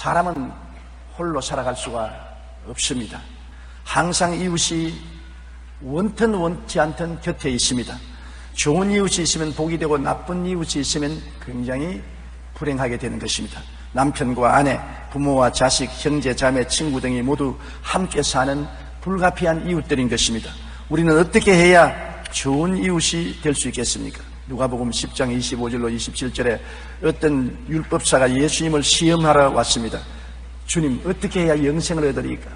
사람은 홀로 살아갈 수가 없습니다. 항상 이웃이 원튼 원치 않든 곁에 있습니다. 좋은 이웃이 있으면 복이 되고 나쁜 이웃이 있으면 굉장히 불행하게 되는 것입니다. 남편과 아내, 부모와 자식, 형제, 자매, 친구 등이 모두 함께 사는 불가피한 이웃들인 것입니다. 우리는 어떻게 해야 좋은 이웃이 될 수 있겠습니까? 누가복음 10장 25절로 27절에 어떤 율법사가 예수님을 시험하러 왔습니다. 주님, 어떻게 해야 영생을 얻으리까?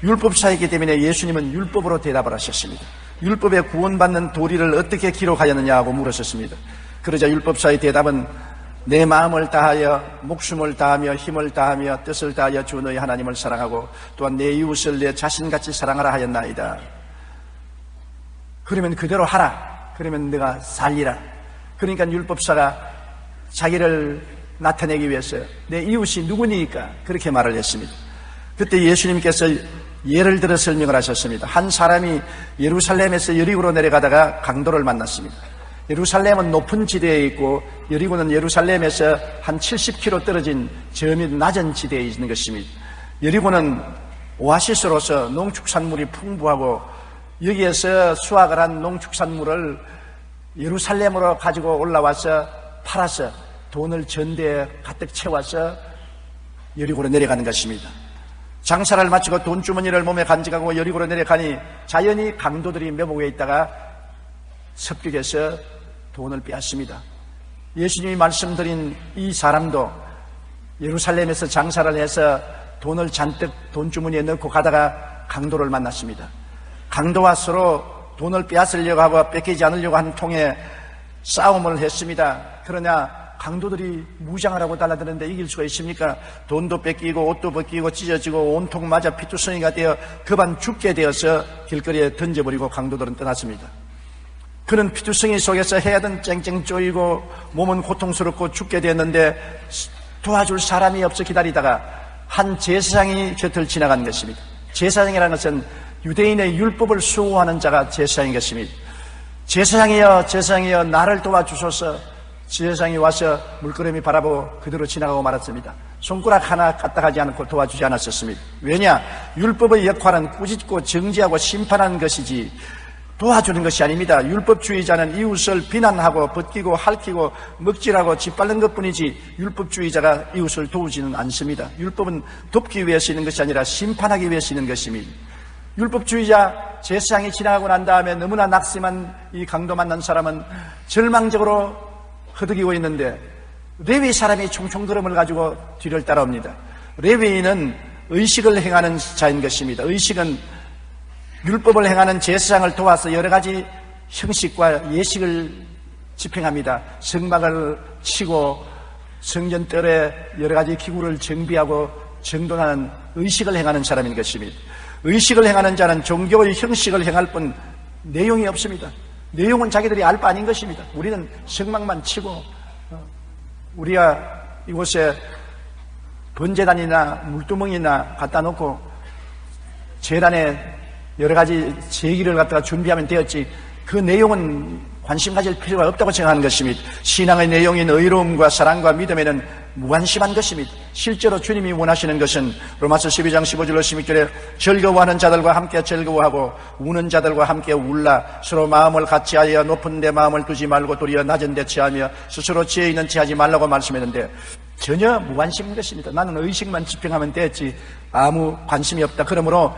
율법사이기 때문에 예수님은 율법으로 대답을 하셨습니다. 율법에 구원받는 도리를 어떻게 기록하였느냐 하고 물으셨습니다. 그러자 율법사의 대답은 내 마음을 다하여 목숨을 다하며 힘을 다하며 뜻을 다하여 주 너희 하나님을 사랑하고 또한 내 이웃을 내 자신같이 사랑하라 하였나이다. 그러면 그대로 하라. 그러면 내가 살리라. 그러니까 율법사가 자기를 나타내기 위해서 내 이웃이 누구니까 그렇게 말을 했습니다. 그때 예수님께서 예를 들어 설명을 하셨습니다. 한 사람이 예루살렘에서 여리고로 내려가다가 강도를 만났습니다. 예루살렘은 높은 지대에 있고 여리고는 예루살렘에서 한 70km 떨어진 저밑 낮은 지대에 있는 것입니다. 여리고는 오아시스로서 농축산물이 풍부하고 여기에서 수확을 한 농축산물을 예루살렘으로 가지고 올라와서 팔아서 돈을 전대에 가득 채워서 여리고로 내려가는 것입니다. 장사를 마치고 돈주머니를 몸에 간직하고 여리고로 내려가니 자연히 강도들이 매복에 있다가 습격해서 돈을 빼앗습니다. 예수님이 말씀드린 이 사람도 예루살렘에서 장사를 해서 돈을 잔뜩 돈주머니에 넣고 가다가 강도를 만났습니다. 강도와 서로 돈을 빼앗으려고 하고 뺏기지 않으려고 한 통에 싸움을 했습니다. 그러나 강도들이 무장을 하고 달라드는데 이길 수가 있습니까? 돈도 뺏기고 옷도 벗기고 찢어지고 온통 맞아 피투성이가 되어 급한 죽게 되어서 길거리에 던져버리고 강도들은 떠났습니다. 그는 피투성이 속에서 해야든 쨍쨍 쪼이고 몸은 고통스럽고 죽게 되었는데 도와줄 사람이 없어 기다리다가 한 제사장이 곁을 지나간 것입니다. 제사장이라는 것은 유대인의 율법을 수호하는 자가 제사장인 것입니다. 제사장이여 제사장이여 나를 도와주소서. 제사장이 와서 물끄러미 바라보고 그대로 지나가고 말았습니다. 손가락 하나 까딱하지 않고 도와주지 않았었습니다. 왜냐? 율법의 역할은 꾸짖고 정지하고 심판하는 것이지 도와주는 것이 아닙니다. 율법주의자는 이웃을 비난하고 벗기고 핥히고 먹질하고 짓밟는 것뿐이지 율법주의자가 이웃을 도우지는 않습니다. 율법은 돕기 위해 쓰는 것이 아니라 심판하기 위해 쓰는 것입니다. 율법주의자 제사장이 지나가고 난 다음에 너무나 낙심한 이 강도 만난 사람은 절망적으로 허덕이고 있는데 레위 사람이 총총 걸음을 가지고 뒤를 따라옵니다. 레위인은 의식을 행하는 자인 것입니다. 의식은 율법을 행하는 제사장을 도와서 여러 가지 형식과 예식을 집행합니다. 성막을 치고 성전뜰에 여러 가지 기구를 정비하고 정돈하는 의식을 행하는 사람인 것입니다. 의식을 행하는 자는 종교의 형식을 행할 뿐 내용이 없습니다. 내용은 자기들이 알 바 아닌 것입니다. 우리는 성막만 치고 우리가 이곳에 번제단이나 물두멍이나 갖다 놓고 제단에 여러 가지 제기를 갖다가 준비하면 되었지 그 내용은 관심 가질 필요가 없다고 생각하는 것입니다. 신앙의 내용인 의로움과 사랑과 믿음에는 무관심한 것입니다. 실제로 주님이 원하시는 것은 로마서 12장 15절로 16절에 즐거워하는 자들과 함께 즐거워하고 우는 자들과 함께 울라. 서로 마음을 같이하여 높은 데 마음을 두지 말고 도리어 낮은 데 취하며 스스로 지혜 있는 체하지 말라고 말씀했는데 전혀 무관심인 것입니다. 나는 의식만 집행하면 됐지 아무 관심이 없다. 그러므로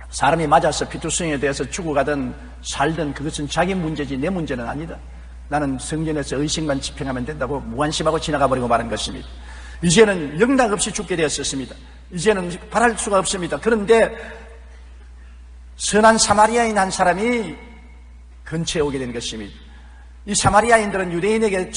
사람이 맞아서 피투성이에 대해서 죽어가든 살든 그것은 자기 문제지 내 문제는 아니다. 나는 성전에서 의식만 집행하면 된다고 무관심하고 지나가 버리고 말한 것입니다. 이제는 영락 없이 죽게 되었습니다. 이제는 바랄 수가 없습니다. 그런데 선한 사마리아인 한 사람이 근처에 오게 된 것입니다. 이 사마리아인들은 유대인에게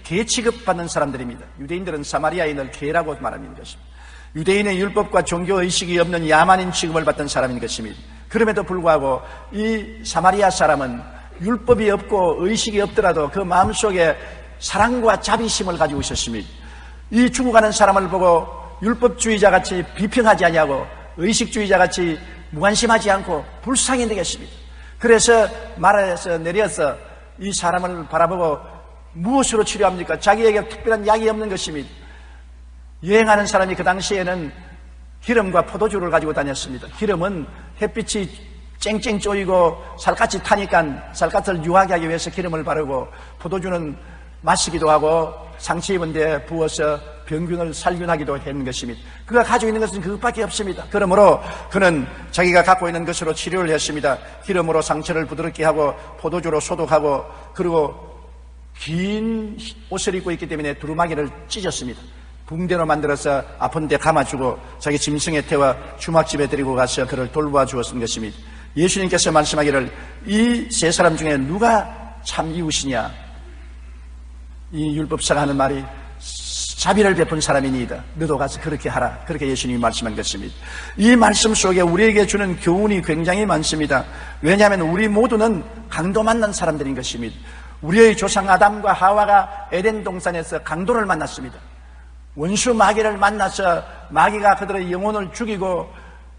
개 취급받는 사람들입니다. 유대인들은 사마리아인을 개라고 말하는 것입니다. 유대인의 율법과 종교의식이 없는 야만인 취급을 받던 사람인 것입니다. 그럼에도 불구하고 이 사마리아 사람은 율법이 없고 의식이 없더라도 그 마음속에 사랑과 자비심을 가지고 있었습니다. 이 죽어가는 사람을 보고 율법주의자같이 비평하지 아니하고 의식주의자같이 무관심하지 않고 불쌍히 되겠습니다. 그래서 말에서 내려서 이 사람을 바라보고 무엇으로 치료합니까? 자기에게 특별한 약이 없는 것입니다. 여행하는 사람이 그 당시에는 기름과 포도주를 가지고 다녔습니다. 기름은 햇빛이 쨍쨍 쪼이고 살갗이 타니까 살갗을 유하게 하기 위해서 기름을 바르고, 포도주는 마시기도 하고 상처 입은 데 부어서 병균을 살균하기도 하는 것입니다. 그가 가지고 있는 것은 그것밖에 없습니다. 그러므로 그는 자기가 갖고 있는 것으로 치료를 했습니다. 기름으로 상처를 부드럽게 하고 포도주로 소독하고, 그리고 긴 옷을 입고 있기 때문에 두루마기를 찢었습니다. 붕대로 만들어서 아픈 데 감아주고 자기 짐승에 태워 주막집에 데리고 가서 그를 돌보아 주었던 것입니다. 예수님께서 말씀하기를 이 세 사람 중에 누가 참 이웃이냐? 이 율법사가 하는 말이 자비를 베푼 사람이니이다. 너도 가서 그렇게 하라. 그렇게 예수님이 말씀한 것입니다. 이 말씀 속에 우리에게 주는 교훈이 굉장히 많습니다. 왜냐하면 우리 모두는 강도 만난 사람들인 것입니다. 우리의 조상 아담과 하와가 에덴 동산에서 강도를 만났습니다. 원수 마귀를 만나서 마귀가 그들의 영혼을 죽이고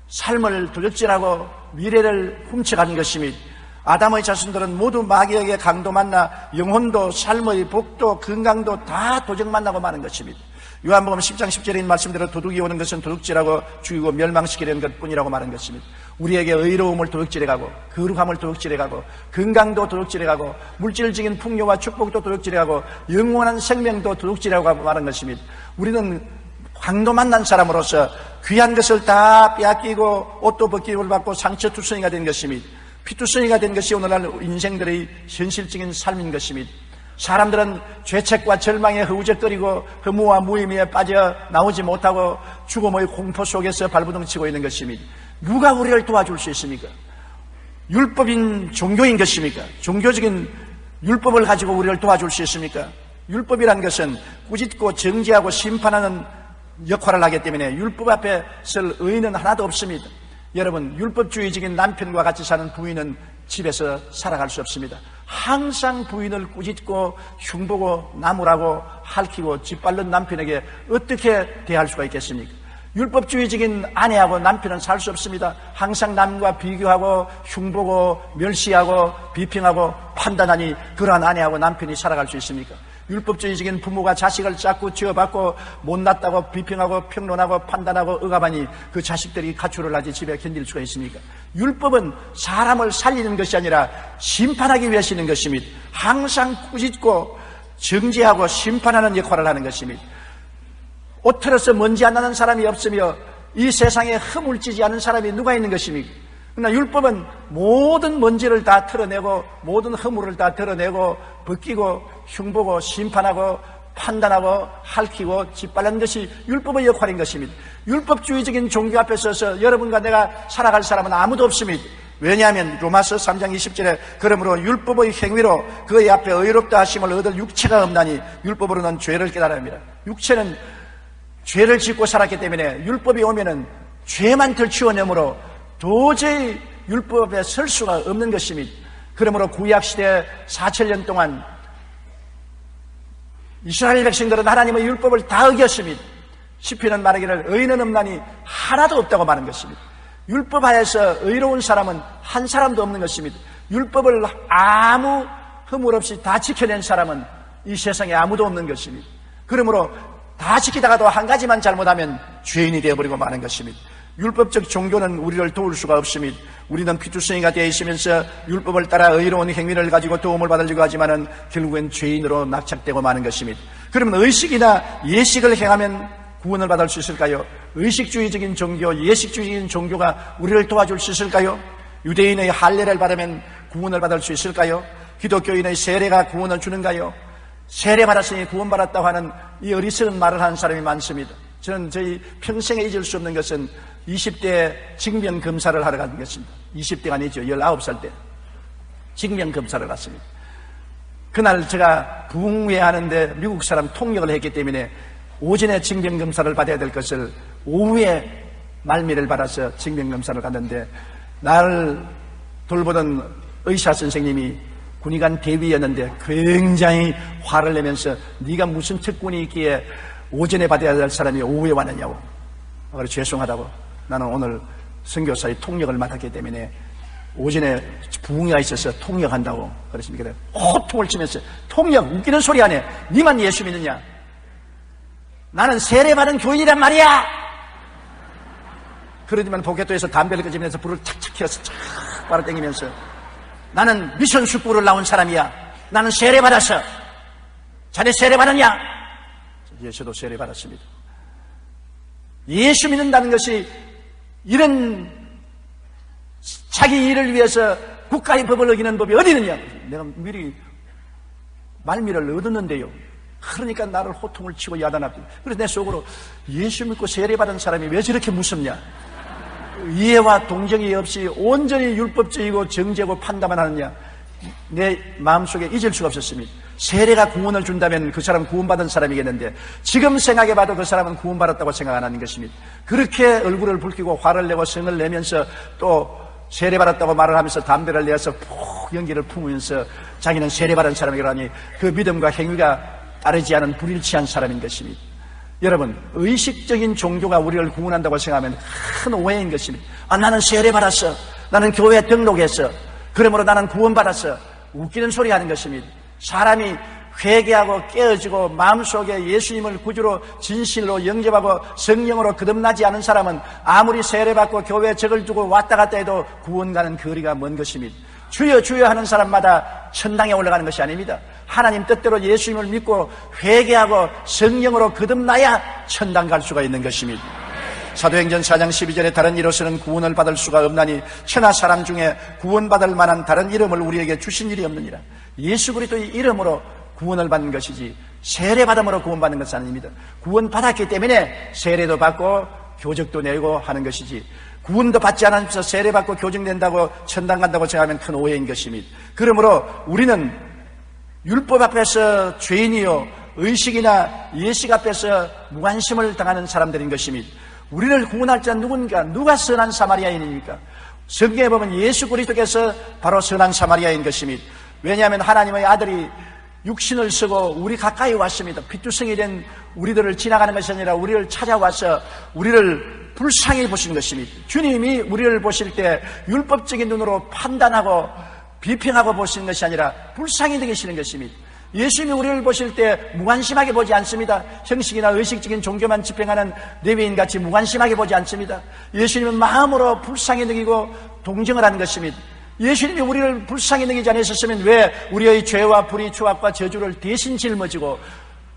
삶을 도적질하고 미래를 훔쳐가는 것입니다. 아담의 자손들은 모두 마귀에게 강도 만나 영혼도 삶의 복도 건강도 다 도적 만나고 마는 것입니다. 요한복음 10장 10절인 말씀대로 도둑이 오는 것은 도둑질하고 죽이고 멸망시키려는 것뿐이라고 말한 것입니다. 우리에게 의로움을 도둑질해가고 거룩함을 도둑질해가고 건강도 도둑질해가고 물질적인 풍요와 축복도 도둑질해가고 영원한 생명도 도둑질하고 말한 것입니다. 우리는 강도 만난 사람으로서 귀한 것을 다 빼앗기고 옷도 벗김을 받고 상처투성이가 된 것입니다. 피투성이가 된 것이 오늘날 인생들의 현실적인 삶인 것입니다. 사람들은 죄책과 절망에 허우적거리고 허무와 무의미에 빠져 나오지 못하고 죽음의 공포 속에서 발부둥치고 있는 것입니다. 누가 우리를 도와줄 수 있습니까? 율법인 종교인 것입니까? 종교적인 율법을 가지고 우리를 도와줄 수 있습니까? 율법이란 것은 꾸짖고 정죄하고 심판하는 역할을 하기 때문에 율법 앞에 설 의인은 하나도 없습니다. 여러분, 율법주의적인 남편과 같이 사는 부인은 집에서 살아갈 수 없습니다. 항상 부인을 꾸짖고 흉보고 나무라고 핥히고 짓밟는 남편에게 어떻게 대할 수가 있겠습니까? 율법주의적인 아내하고 남편은 살 수 없습니다. 항상 남과 비교하고 흉보고 멸시하고 비평하고 판단하니 그러한 아내하고 남편이 살아갈 수 있습니까? 율법주의적인 부모가 자식을 자꾸 지어받고 못났다고 비평하고 평론하고 판단하고 억압하니 그 자식들이 가출을 하지 집에 견딜 수가 있습니까? 율법은 사람을 살리는 것이 아니라 심판하기 위해서 있는 것입니다. 항상 꾸짖고 정죄하고 심판하는 역할을 하는 것입니다. 옷 털어서 먼지 안 나는 사람이 없으며 이 세상에 허물지지 않은 사람이 누가 있는 것입니까? 그러나 율법은 모든 먼지를 다 털어내고 모든 허물을 다 털어내고 벗기고 흉보고 심판하고 판단하고 핥히고 짓밟는 것이 율법의 역할인 것입니다. 율법주의적인 종교 앞에 서서 여러분과 내가 살아갈 사람은 아무도 없습니다. 왜냐하면 로마서 3장 20절에 그러므로 율법의 행위로 그의 앞에 의롭다 하심을 얻을 육체가 없나니 율법으로는 죄를 깨달아야 합니다. 육체는 죄를 짓고 살았기 때문에 율법이 오면은 죄만 덜치워내므로 도저히 율법에 설 수가 없는 것입니다. 그러므로 구약시대 4,000년 동안 이스라엘 백성들은 하나님의 율법을 다 어겼습니다. 시편은 말하기를 의인은 없나니 하나도 없다고 말한 것입니다. 율법 하에서 의로운 사람은 한 사람도 없는 것입니다. 율법을 아무 허물 없이 다 지켜낸 사람은 이 세상에 아무도 없는 것입니다. 그러므로 다 지키다가도 한 가지만 잘못하면 죄인이 되어버리고 마는 것입니다. 율법적 종교는 우리를 도울 수가 없습니다. 우리는 피투성이가 되어 있으면서 율법을 따라 의로운 행위를 가지고 도움을 받으려고 하지만은 결국엔 죄인으로 낙착되고 마는 것입니다. 그러면 의식이나 예식을 행하면 구원을 받을 수 있을까요? 의식주의적인 종교, 예식주의적인 종교가 우리를 도와줄 수 있을까요? 유대인의 할례를 받으면 구원을 받을 수 있을까요? 기독교인의 세례가 구원을 주는가요? 세례 받았으니 구원받았다고 하는 이 어리석은 말을 하는 사람이 많습니다. 저는 저희 평생에 잊을 수 없는 것은 20대 징병검사를 하러 간 것입니다. 20대가 아니죠. 19살 때 징병검사를 갔습니다. 그날 제가 부흥회 하는데 미국 사람 통역을 했기 때문에 오전에 징병검사를 받아야 될 것을 오후에 말미를 받아서 징병검사를 갔는데 나를 돌보던 의사 선생님이 군의관 대위였는데 굉장히 화를 내면서 네가 무슨 특권이 있기에 오전에 받아야 될 사람이 오후에 왔느냐고. 그래서 죄송하다고. 나는 오늘 선교사의 통역을 맡았기 때문에 오전에 부흥회가 있어서 통역한다고 그랬습니다. 호통을 치면서 통역 웃기는 소리 안 해. 니만 예수 믿느냐? 나는 세례받은 교인이란 말이야. 그러지만 포켓도에서 담배를 끄집면서 불을 착착 켜서 착 빨아당기면서 나는 미션 숙부를 나온 사람이야. 나는 세례받았어. 자네 세례받았냐? 예수도 세례받았습니다. 예수 믿는다는 것이 이런 자기 일을 위해서 국가의 법을 어기는 법이 어디 있느냐? 내가 미리 말미를 얻었는데요. 그러니까 나를 호통을 치고 야단합니다. 그래서 내 속으로 예수 믿고 세례받은 사람이 왜 저렇게 무섭냐? 이해와 동정이 없이 온전히 율법적이고 정죄고 판단만 하느냐? 내 마음속에 잊을 수가 없었습니다. 세례가 구원을 준다면 그 사람은 구원받은 사람이겠는데 지금 생각해봐도 그 사람은 구원받았다고 생각 안 하는 것입니다. 그렇게 얼굴을 붉히고 화를 내고 성을 내면서 또 세례받았다고 말을 하면서 담배를 내어서 푹 연기를 품으면서 자기는 세례받은 사람이라니 그 믿음과 행위가 따르지 않은 불일치한 사람인 것입니다. 여러분, 의식적인 종교가 우리를 구원한다고 생각하면 큰 오해인 것입니다. 나는 세례받았어. 나는 교회에 등록했어. 그러므로 나는 구원받았어. 웃기는 소리 하는 것입니다. 사람이 회개하고 깨어지고 마음속에 예수님을 구주로 진실로 영접하고 성령으로 거듭나지 않은 사람은 아무리 세례받고 교회에 적을 두고 왔다 갔다 해도 구원 가는 거리가 먼 것입니다. 주여 주여 하는 사람마다 천당에 올라가는 것이 아닙니다. 하나님 뜻대로 예수님을 믿고 회개하고 성령으로 거듭나야 천당 갈 수가 있는 것입니다. 사도행전 4장 12절에 다른 이로서는 구원을 받을 수가 없나니 천하 사람 중에 구원받을 만한 다른 이름을 우리에게 주신 일이 없느니라. 예수 그리스도의 이름으로 구원을 받는 것이지 세례받음으로 구원받는 것은 아닙니다. 구원받았기 때문에 세례도 받고 교적도 내고 하는 것이지 구원도 받지 않으면서 세례받고 교적낸다고 천당 간다고 생각하면 큰 오해인 것입니다. 그러므로 우리는 율법 앞에서 죄인이요 의식이나 예식 앞에서 무관심을 당하는 사람들인 것입니다. 우리를 구원할 자 누가 선한 사마리아인입니까? 성경에 보면 예수 그리스도께서 바로 선한 사마리아인 것입니다. 왜냐하면 하나님의 아들이 육신을 쓰고 우리 가까이 왔습니다. 피투성이 된 우리들을 지나가는 것이 아니라 우리를 찾아와서 우리를 불쌍히 보신 것입니다. 주님이 우리를 보실 때 율법적인 눈으로 판단하고 비평하고 보시는 것이 아니라 불쌍히 여기시는 것입니다. 예수님이 우리를 보실 때 무관심하게 보지 않습니다. 형식이나 의식적인 종교만 집행하는 레위인같이 무관심하게 보지 않습니다. 예수님은 마음으로 불쌍히 여기고 동정을 하는 것입니다. 예수님이 우리를 불쌍히 여기지 않으셨으면 왜 우리의 죄와 불의, 추악과 저주를 대신 짊어지고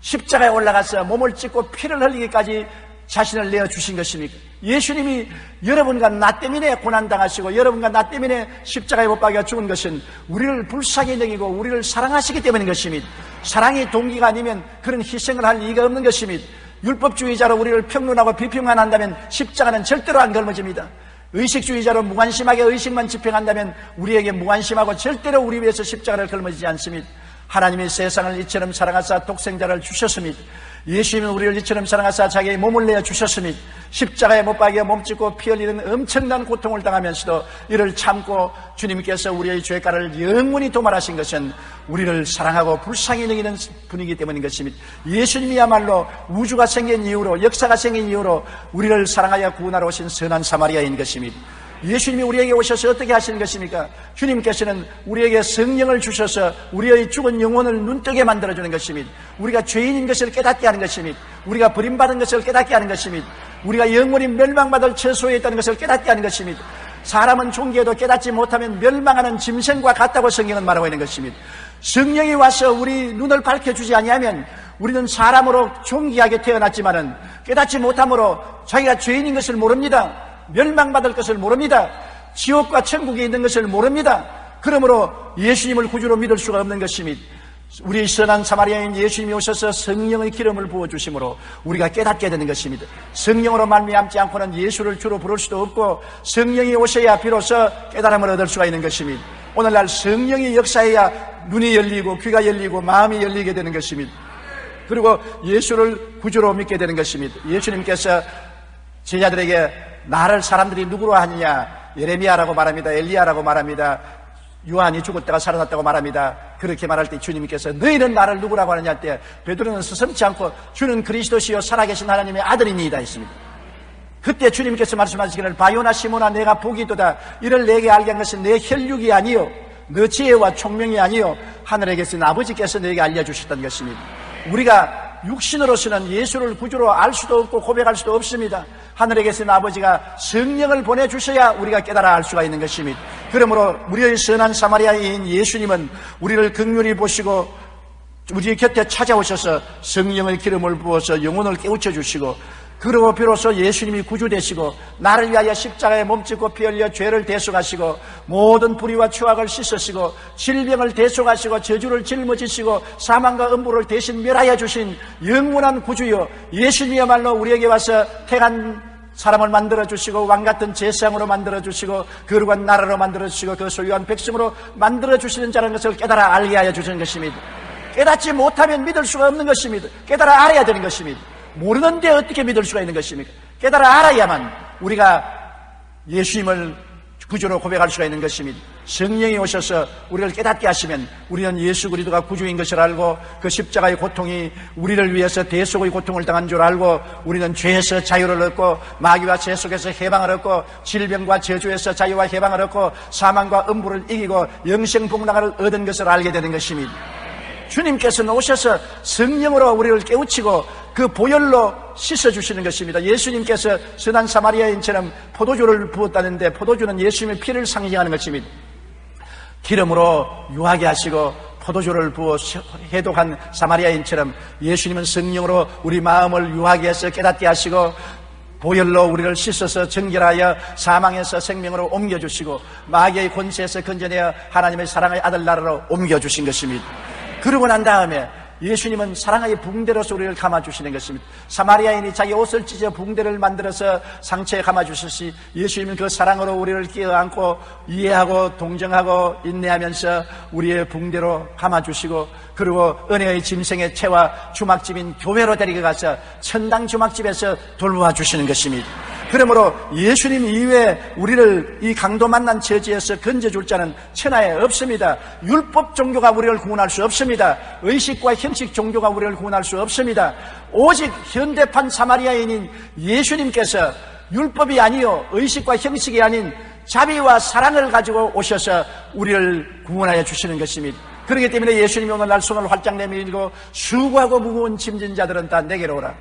십자가에 올라가서 몸을 찢고 피를 흘리기까지 자신을 내어주신 것입니까? 예수님이 여러분과 나 때문에 고난당하시고 여러분과 나 때문에 십자가에 못 박혀 죽은 것은 우리를 불쌍히 여기고 우리를 사랑하시기 때문인 것입니다. 사랑이 동기가 아니면 그런 희생을 할 이유가 없는 것입니다. 율법주의자로 우리를 평론하고 비평만 한다면 십자가는 절대로 안 걸머집니다. 의식주의자로 무관심하게 의식만 집행한다면 우리에게 무관심하고 절대로 우리 위해서 십자가를 걸머지지 않습니다. 하나님이 세상을 이처럼 사랑하사 독생자를 주셨습니다. 예수님은 우리를 이처럼 사랑하사 자기의 몸을 내어 주셨습니다. 십자가에 못 박여 몸짓고 피 흘리는 엄청난 고통을 당하면서도 이를 참고 주님께서 우리의 죄가를 영원히 도말하신 것은 우리를 사랑하고 불쌍히 여기는 분이기 때문인 것입니다. 예수님이야말로 우주가 생긴 이후로 역사가 생긴 이후로 우리를 사랑하여 구원하러 오신 선한 사마리아인 것입니다. 예수님이 우리에게 오셔서 어떻게 하시는 것입니까? 주님께서는 우리에게 성령을 주셔서 우리의 죽은 영혼을 눈뜨게 만들어주는 것입니다. 우리가 죄인인 것을 깨닫게 하는 것입니다. 우리가 버림받은 것을 깨닫게 하는 것입니다. 우리가 영원히 멸망받을 처소에 있다는 것을 깨닫게 하는 것입니다. 사람은 존귀해도 깨닫지 못하면 멸망하는 짐승과 같다고 성경은 말하고 있는 것입니다. 성령이 와서 우리 눈을 밝혀주지 아니하면 우리는 사람으로 존귀하게 태어났지만은 깨닫지 못함으로 자기가 죄인인 것을 모릅니다. 멸망받을 것을 모릅니다. 지옥과 천국에 있는 것을 모릅니다. 그러므로 예수님을 구주로 믿을 수가 없는 것입니다. 우리 선한 사마리아인 예수님이 오셔서 성령의 기름을 부어주심으로 우리가 깨닫게 되는 것입니다. 성령으로 말미암지 않고는 예수를 주로 부를 수도 없고 성령이 오셔야 비로소 깨달음을 얻을 수가 있는 것입니다. 오늘날 성령이 역사해야 눈이 열리고 귀가 열리고 마음이 열리게 되는 것입니다. 그리고 예수를 구주로 믿게 되는 것입니다. 예수님께서 제자들에게 나를 사람들이 누구로 하느냐? 예레미야라고 말합니다. 엘리야라고 말합니다. 요한이 죽었다가 살아났다고 말합니다. 그렇게 말할 때 주님께서 너희는 나를 누구라고 하느냐 할 때 베드로는 서슴지 않고 주는 그리스도시요 살아계신 하나님의 아들이니이다 했습니다. 그때 주님께서 말씀하시기를 바요나 시모나 내가 복이도다. 이를 내게 알게 한 것은 내 혈육이 아니요 너 지혜와 총명이 아니요 하늘에 계신 아버지께서 너에게 알려주셨다는 것입니다. 우리가 육신으로서는 예수를 구주로 알 수도 없고 고백할 수도 없습니다. 하늘에 계신 아버지가 성령을 보내주셔야 우리가 깨달아 알 수가 있는 것입니다. 그러므로 우리의 선한 사마리아인 예수님은 우리를 긍휼히 보시고 우리 곁에 찾아오셔서 성령의 기름을 부어서 영혼을 깨우쳐 주시고, 그리고 비로소 예수님이 구주 되시고 나를 위하여 십자가에 몸짓고 피 흘려 죄를 대속하시고 모든 불의와 추악을 씻으시고 질병을 대속하시고 저주를 짊어지시고 사망과 음부를 대신 멸하여 주신 영원한 구주여, 예수님이야말로 우리에게 와서 택한 사람을 만들어주시고 왕같은 제사장으로 만들어주시고 거룩한 나라로 만들어주시고 그 소유한 백성으로 만들어주시는 자라는 것을 깨달아 알게 하여 주시는 것입니다. 깨닫지 못하면 믿을 수가 없는 것입니다. 깨달아 알아야 되는 것입니다. 모르는데 어떻게 믿을 수가 있는 것입니까? 깨달아 알아야만 우리가 예수님을 구주로 고백할 수가 있는 것입니다. 성령이 오셔서 우리를 깨닫게 하시면 우리는 예수 그리스도가 구주인 것을 알고 그 십자가의 고통이 우리를 위해서 대속의 고통을 당한 줄 알고 우리는 죄에서 자유를 얻고 마귀와 죄 속에서 해방을 얻고 질병과 저주에서 자유와 해방을 얻고 사망과 음부를 이기고 영생복락을 얻은 것을 알게 되는 것입니다. 주님께서는 오셔서 성령으로 우리를 깨우치고 그 보혈로 씻어주시는 것입니다. 예수님께서 선한 사마리아인처럼 포도주를 부었다는데 포도주는 예수님의 피를 상징하는 것입니다. 기름으로 유하게 하시고 포도주를 부어 해독한 사마리아인처럼 예수님은 성령으로 우리 마음을 유하게 해서 깨닫게 하시고 보혈로 우리를 씻어서 정결하여 사망에서 생명으로 옮겨주시고 마귀의 권세에서 건져내어 하나님의 사랑의 아들 나라로 옮겨주신 것입니다. 그러고 난 다음에 예수님은 사랑의 붕대로서 우리를 감아주시는 것입니다. 사마리아인이 자기 옷을 찢어 붕대를 만들어서 상처에 감아주셨듯이 예수님은 그 사랑으로 우리를 끼어안고 이해하고 동정하고 인내하면서 우리의 붕대로 감아주시고 그리고 은혜의 짐승의 채와 주막집인 교회로 데리고 가서 천당 주막집에서 돌보아 주시는 것입니다. 그러므로 예수님 이외에 우리를 이 강도 만난 처지에서 건져줄 자는 천하에 없습니다. 율법 종교가 우리를 구원할 수 없습니다. 의식과 형식 종교가 우리를 구원할 수 없습니다. 오직 현대판 사마리아인인 예수님께서 율법이 아니요 의식과 형식이 아닌 자비와 사랑을 가지고 오셔서 우리를 구원하여 주시는 것입니다. 그렇기 때문에 예수님이 오늘날 손을 활짝 내밀고 수고하고 무거운 짐진 자들은 다 내게로 오라.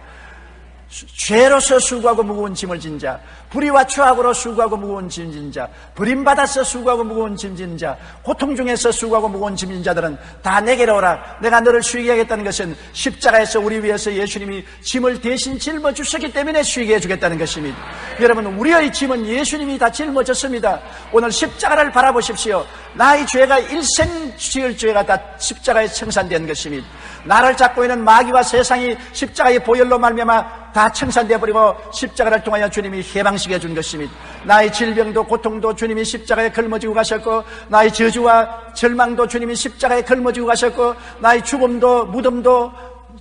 죄로서 수고하고 무거운 짐을 진 자, 불의와 추악으로 수고하고 무거운 짐 진 자, 버림받아서 수고하고 무거운 짐 진 자, 고통 중에서 수고하고 무거운 짐 진 자들은 다 내게로 오라. 내가 너를 쉬게 하겠다는 것은 십자가에서 우리 위해서 예수님이 짐을 대신 짊어주셨기 때문에 쉬게 해주겠다는 것입니다. 여러분, 우리의 짐은 예수님이 다 짊어졌습니다. 오늘 십자가를 바라보십시오. 나의 죄가 일생 지을 죄가 다 십자가에 청산된 것입니다. 나를 잡고 있는 마귀와 세상이 십자가의 보혈로 말미암아 다 청산되어 버리고 십자가를 통하여 주님이 해방시켜 준 것입니다. 나의 질병도 고통도 주님이 십자가에 걸머지고 가셨고 나의 저주와 절망도 주님이 십자가에 걸머지고 가셨고 나의 죽음도 무덤도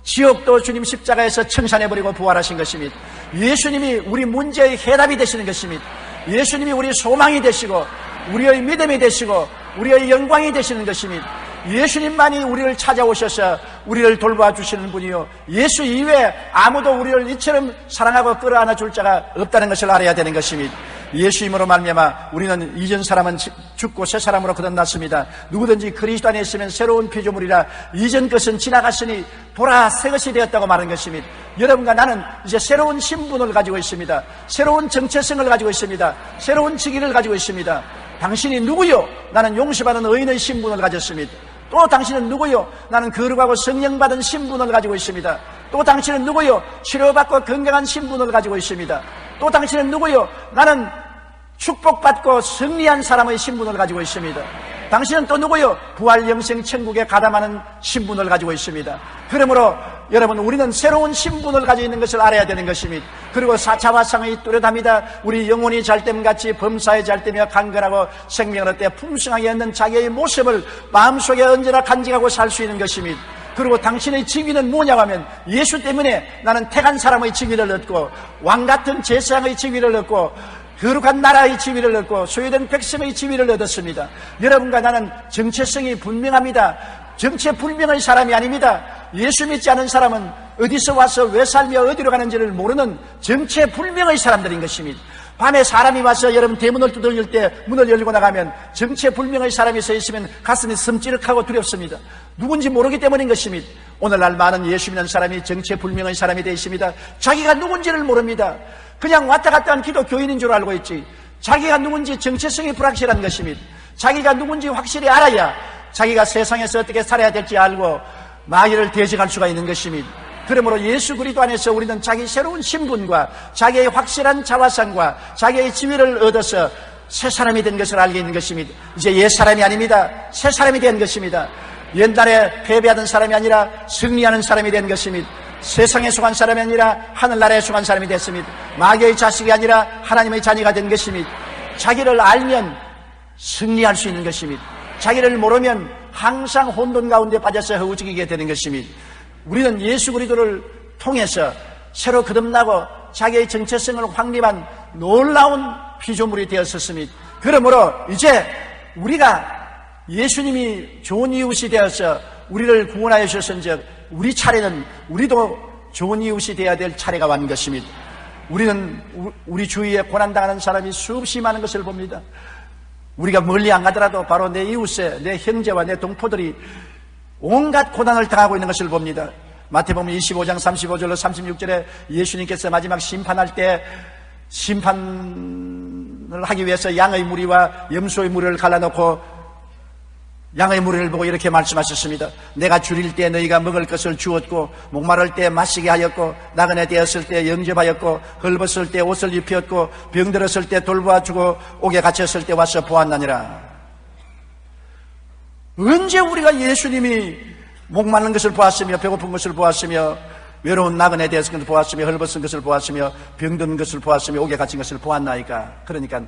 지옥도 주님 십자가에서 청산해버리고 부활하신 것입니다. 예수님이 우리 문제의 해답이 되시는 것입니다. 예수님이 우리 소망이 되시고 우리의 믿음이 되시고 우리의 영광이 되시는 것입니다. 예수님만이 우리를 찾아오셔서 우리를 돌봐 주시는 분이요 예수 이외에 아무도 우리를 이처럼 사랑하고 끌어안아 줄 자가 없다는 것을 알아야 되는 것입니다. 예수님으로 말미암아 우리는 이전 사람은 죽고 새 사람으로 거듭났습니다. 누구든지 그리스도 안에 있으면 새로운 피조물이라 이전 것은 지나갔으니 돌아 새 것이 되었다고 말한 것입니다. 여러분과 나는 이제 새로운 신분을 가지고 있습니다. 새로운 정체성을 가지고 있습니다. 새로운 직위를 가지고 있습니다. 당신이 누구요? 나는 용서받은 의인의 신분을 가졌습니다. 또 당신은 누구요? 나는 거룩하고 성령받은 신분을 가지고 있습니다. 또 당신은 누구요? 치료받고 건강한 신분을 가지고 있습니다. 또 당신은 누구요? 나는 축복받고 승리한 사람의 신분을 가지고 있습니다. 당신은 또 누구요? 부활 영생 천국에 가담하는 신분을 가지고 있습니다. 그러므로 여러분, 우리는 새로운 신분을 가지고 있는 것을 알아야 되는 것입니다. 그리고 사차와상의 뚜렷합니다. 우리 영혼이 잘됨같이 범사에 잘되며 강건하고 생명을 얻되 풍성하게 얻는 자기의 모습을 마음속에 언제나 간직하고 살 수 있는 것입니다. 그리고 당신의 직위는 뭐냐고 하면 예수 때문에 나는 택한 사람의 직위를 얻고 왕같은 제사장의 직위를 얻고 거룩한 나라의 지위를 얻고 소유된 백성의 지위를 얻었습니다. 여러분과 나는 정체성이 분명합니다. 정체불명의 사람이 아닙니다. 예수 믿지 않은 사람은 어디서 와서 왜 살며 어디로 가는지를 모르는 정체불명의 사람들인 것입니다. 밤에 사람이 와서 여러분 대문을 두들길 때 문을 열고 나가면 정체불명의 사람이 서 있으면 가슴이 섬찌륵하고 두렵습니다. 누군지 모르기 때문인 것입니다. 오늘날 많은 예수 믿는 사람이 정체불명의 사람이 되어 있습니다. 자기가 누군지를 모릅니다. 그냥 왔다 갔다 한 기독교인인 줄 알고 있지, 자기가 누군지 정체성이 불확실한 것입니다. 자기가 누군지 확실히 알아야 자기가 세상에서 어떻게 살아야 될지 알고 마귀를 대적할 수가 있는 것입니다. 그러므로 예수 그리스도 안에서 우리는 자기 새로운 신분과 자기의 확실한 자화상과 자기의 지위를 얻어서 새 사람이 된 것을 알게 있는 것입니다. 이제 옛 사람이 아닙니다. 새 사람이 된 것입니다. 옛날에 패배하던 사람이 아니라 승리하는 사람이 된 것입니다. 세상에 속한 사람이 아니라 하늘나라에 속한 사람이 됐습니다. 마귀의 자식이 아니라 하나님의 자녀가 된 것입니다. 자기를 알면 승리할 수 있는 것입니다. 자기를 모르면 항상 혼돈 가운데 빠져서 허우적이게 되는 것입니다. 우리는 예수 그리스도를 통해서 새로 거듭나고 자기의 정체성을 확립한 놀라운 피조물이 되었었습니다. 그러므로 이제 우리가 예수님이 좋은 이웃이 되어서 우리를 구원하여 주셨은즉 우리 차례는 우리도 좋은 이웃이 되어야 될 차례가 왔는 것입니다. 우리는 우리 주위에 고난당하는 사람이 수없이 많은 것을 봅니다. 우리가 멀리 안 가더라도 바로 내 이웃에 내 형제와 내 동포들이 온갖 고난을 당하고 있는 것을 봅니다. 마태복음 25장 35절로 36절에 예수님께서 마지막 심판할 때 심판을 하기 위해서 양의 무리와 염소의 무리를 갈라놓고 양의 무리를 보고 이렇게 말씀하셨습니다. 내가 줄일 때 너희가 먹을 것을 주었고 목마를 때 마시게 하였고 나그네 되었을 때 영접하였고 헐벗을 때 옷을 입혔고 병들었을 때 돌보아주고 옥에 갇혔을 때 와서 보았나니라. 언제 우리가 예수님이 목마른 것을 보았으며 배고픈 것을 보았으며 외로운 나그네 되었을 것을 보았으며 헐벗은 것을 보았으며 병든 것을 보았으며 옥에 갇힌 것을 보았나이까. 그러니까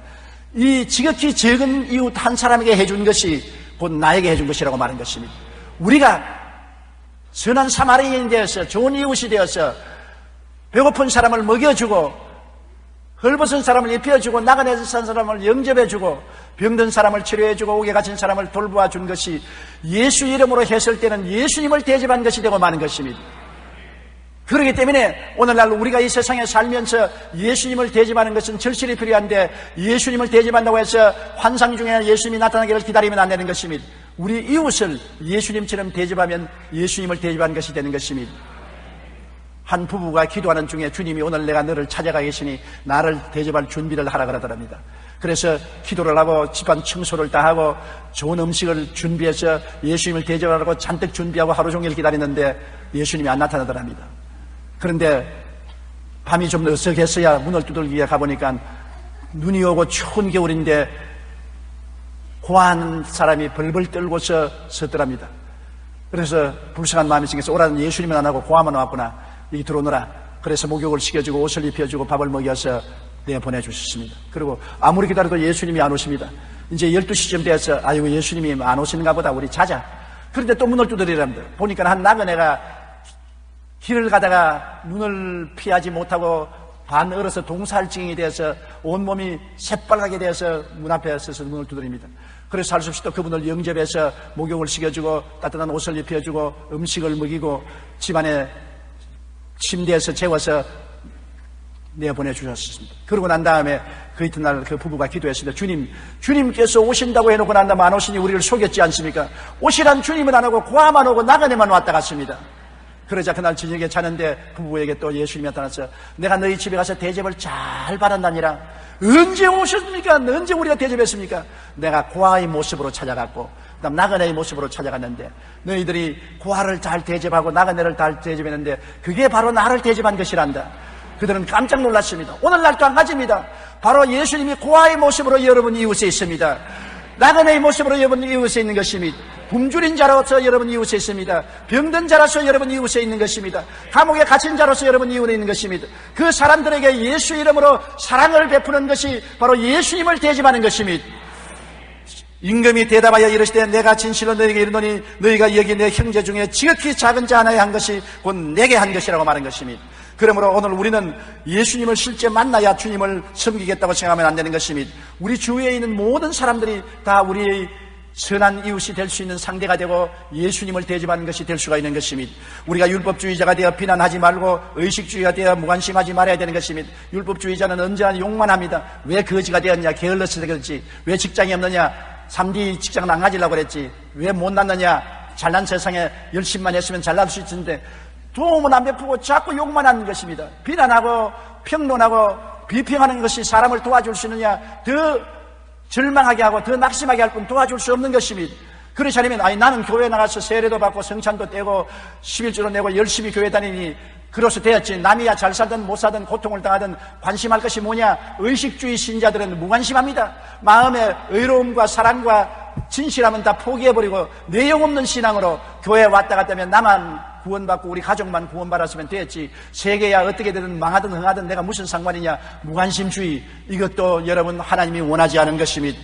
이 지극히 적은 이웃 한 사람에게 해준 것이 곧 나에게 해준 것이라고 말한 것입니다. 우리가 선한 사마리아인이 되어서 좋은 이웃이 되어서 배고픈 사람을 먹여주고 헐벗은 사람을 입혀주고 나그네 산 사람을 영접해주고 병든 사람을 치료해주고 옥에 갇힌 사람을 돌보아 준 것이 예수 이름으로 했을 때는 예수님을 대접한 것이 되고 마는 것입니다. 그렇기 때문에 오늘날 우리가 이 세상에 살면서 예수님을 대접하는 것은 절실히 필요한데 예수님을 대접한다고 해서 환상 중에 예수님이 나타나기를 기다리면 안 되는 것입니다. 우리 이웃을 예수님처럼 대접하면 예수님을 대접한 것이 되는 것입니다. 한 부부가 기도하는 중에 주님이 오늘 내가 너를 찾아가 계시니 나를 대접할 준비를 하라 그러더랍니다. 그래서 기도를 하고 집안 청소를 다 하고 좋은 음식을 준비해서 예수님을 대접하라고 잔뜩 준비하고 하루 종일 기다리는데 예수님이 안 나타나더랍니다. 그런데 밤이 좀 어석했어야 문을 두들기게 위해 가보니까 눈이 오고 추운 겨울인데 고아하는 사람이 벌벌 떨고서 섰더랍니다. 그래서 불쌍한 마음이 생겨서 오라는 예수님은 안 하고 고아만 왔구나, 여기 들어오너라. 그래서 목욕을 시켜주고 옷을 입혀주고 밥을 먹여서 보내주셨습니다. 그리고 아무리 기다려도 예수님이 안 오십니다. 이제 12시쯤 돼서 아이고 예수님이 안 오시는가 보다, 우리 자자. 그런데 또 문을 두드리랍니다. 보니까 한 나그네가 길을 가다가 눈을 피하지 못하고 반 얼어서 동살증이 되어서 온몸이 새빨갛게 되어서 문 앞에 서서 문을 두드립니다. 그래서 할 수 없이 또 그분을 영접해서 목욕을 시켜주고 따뜻한 옷을 입혀주고 음식을 먹이고 집안에 침대에서 재워서 내보내주셨습니다. 그러고 난 다음에 그 이튿날 그 부부가 기도했습니다. 주님께서 오신다고 해놓고 난 다음에 안 오시니 우리를 속였지 않습니까? 오시란 주님은 안 오고 고아만 오고 나그네만 왔다 갔습니다. 그러자 그날 저녁에 자는데 부부에게 또 예수님이 나타나서 내가 너희 집에 가서 대접을 잘 받았다니라. 언제 오셨습니까? 언제 우리가 대접했습니까? 내가 고아의 모습으로 찾아갔고 그다음 나그네의 모습으로 찾아갔는데 너희들이 고아를 잘 대접하고 나그네를 잘 대접했는데 그게 바로 나를 대접한 것이란다. 그들은 깜짝 놀랐습니다. 오늘날도 한 가지입니다. 바로 예수님이 고아의 모습으로 여러분 이웃에 있습니다. 나그네의 모습으로 여러분 이웃에 있는 것입니다. 굶주린 자로서 여러분 이웃에 있습니다. 병든 자로서 여러분 이웃에 있는 것입니다. 감옥에 갇힌 자로서 여러분 이웃에 있는 것입니다. 그 사람들에게 예수 이름으로 사랑을 베푸는 것이 바로 예수님을 대접하는 것입니다. 임금이 대답하여 이르시되 내가 진실로 너희에게 이르노니 너희가 여기 내 형제 중에 지극히 작은 자 하나에 한 것이 곧 내게 한 것이라고 말한 것입니다. 그러므로 오늘 우리는 예수님을 실제 만나야 주님을 섬기겠다고 생각하면 안 되는 것입니다. 우리 주위에 있는 모든 사람들이 다 우리의 선한 이웃이 될 수 있는 상대가 되고 예수님을 대접하는 것이 될 수가 있는 것입니다. 우리가 율법주의자가 되어 비난하지 말고 의식주의가 되어 무관심하지 말아야 되는 것입니다. 율법주의자는 언제나 욕만 합니다. 왜 거지가 되었냐? 게을러서 그랬지. 왜 직장이 없느냐? 3D 직장을 안 가지려고 그랬지. 왜 못 낳느냐? 잘난 세상에 열심만 했으면 잘날 수 있는데 도움은 안 베푸고 자꾸 욕만 하는 것입니다. 비난하고 평론하고 비평하는 것이 사람을 도와줄 수 있느냐? 더 절망하게 하고 더 낙심하게 할 뿐 도와줄 수 없는 것입니다. 그렇지 않으면 나는 교회 나가서 세례도 받고 성찬도 떼고 11조도 내고 열심히 교회 다니니 그로서 되었지. 남이야 잘 살든 못 살든 고통을 당하든 관심할 것이 뭐냐? 의식주의 신자들은 무관심합니다. 마음의 의로움과 사랑과 진실함은 다 포기해버리고 내용 없는 신앙으로 교회에 왔다 갔다 하면 나만 구원받고 우리 가족만 구원받았으면 됐지. 세계야 어떻게 되든 망하든 흥하든 내가 무슨 상관이냐. 무관심주의, 이것도 여러분 하나님이 원하지 않은 것입니다.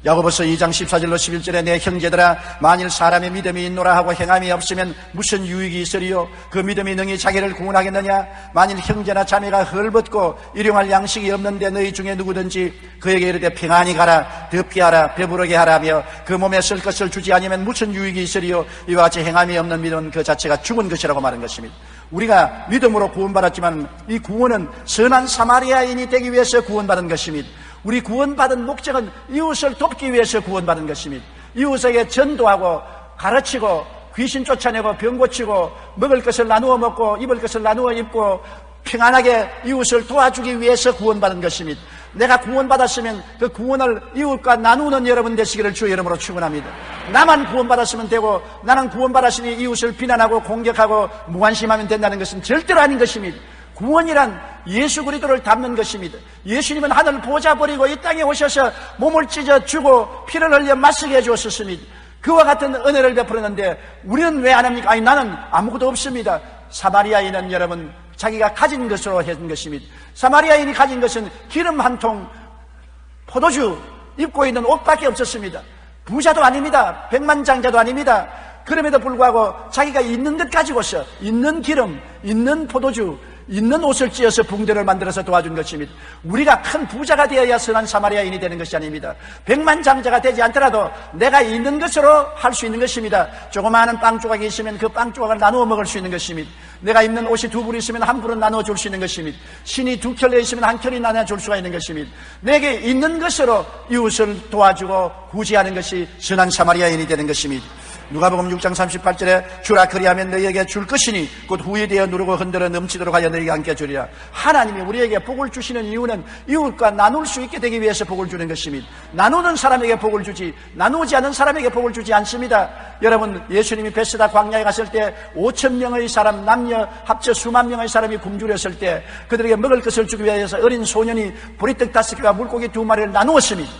야고보서 2장 14절로 11절에 내 형제들아 만일 사람의 믿음이 있노라 하고 행함이 없으면 무슨 유익이 있으리요? 그 믿음이 능히 자기를 구원하겠느냐? 만일 형제나 자매가 헐벗고 일용할 양식이 없는데 너희 중에 누구든지 그에게 이르되 평안히 가라, 덥게 하라, 배부르게 하라며 그 몸에 쓸 것을 주지 아니면 무슨 유익이 있으리요? 이와 같이 행함이 없는 믿음은 그 자체가 죽은 것이라고 말한 것입니다. 우리가 믿음으로 구원받았지만 이 구원은 선한 사마리아인이 되기 위해서 구원받은 것입니다. 우리 구원받은 목적은 이웃을 돕기 위해서 구원받은 것입니다. 이웃에게 전도하고 가르치고 귀신 쫓아내고 병 고치고 먹을 것을 나누어 먹고 입을 것을 나누어 입고 평안하게 이웃을 도와주기 위해서 구원받은 것입니다. 내가 구원받았으면 그 구원을 이웃과 나누는 여러분 되시기를 주의 이름으로 축원합니다. 나만 구원받았으면 되고 나는 구원받았으니 이웃을 비난하고 공격하고 무관심하면 된다는 것은 절대로 아닌 것입니다. 구원이란 예수 그리스도를 닮는 것입니다. 예수님은 하늘 보좌 버리고 이 땅에 오셔서 몸을 찢어 주고 피를 흘려 마시게 해주었습니다. 그와 같은 은혜를 베풀었는데 우리는 왜 안 합니까? 나는 아무것도 없습니다. 사마리아인은 여러분 자기가 가진 것으로 해준 것입니다. 사마리아인이 가진 것은 기름 한 통, 포도주, 입고 있는 옷밖에 없었습니다. 부자도 아닙니다. 백만장자도 아닙니다. 그럼에도 불구하고 자기가 있는 것 가지고서 있는 기름, 있는 포도주, 있는 옷을 찌어서 붕대를 만들어서 도와준 것입니다. 우리가 큰 부자가 되어야 선한 사마리아인이 되는 것이 아닙니다. 백만장자가 되지 않더라도 내가 있는 것으로 할 수 있는 것입니다. 조그마한 빵 조각이 있으면 그 빵 조각을 나누어 먹을 수 있는 것입니다. 내가 입는 옷이 2불 있으면 1불은 나누어 줄 수 있는 것입니다. 신이 2켤레 있으면 1켤이 나눠 줄 수가 있는 것입니다. 내게 있는 것으로 이웃을 도와주고 구제하는 것이 선한 사마리아인이 되는 것입니다. 누가복음 6장 38절에 주라 그리하면 너희에게 줄 것이니 곧 후에 되어 누르고 흔들어 넘치도록 하여 너희에게 함께 주리라. 하나님이 우리에게 복을 주시는 이유는 이웃과 나눌 수 있게 되기 위해서 복을 주는 것입니다. 나누는 사람에게 복을 주지 나누지 않는 사람에게 복을 주지 않습니다. 여러분 예수님이 베스다 광야에 갔을 때 5,000명의 사람 남녀 합쳐 수만 명의 사람이 굶주렸을 때 그들에게 먹을 것을 주기 위해서 어린 소년이 보리떡 5개와 물고기 2마리를 나누었습니다.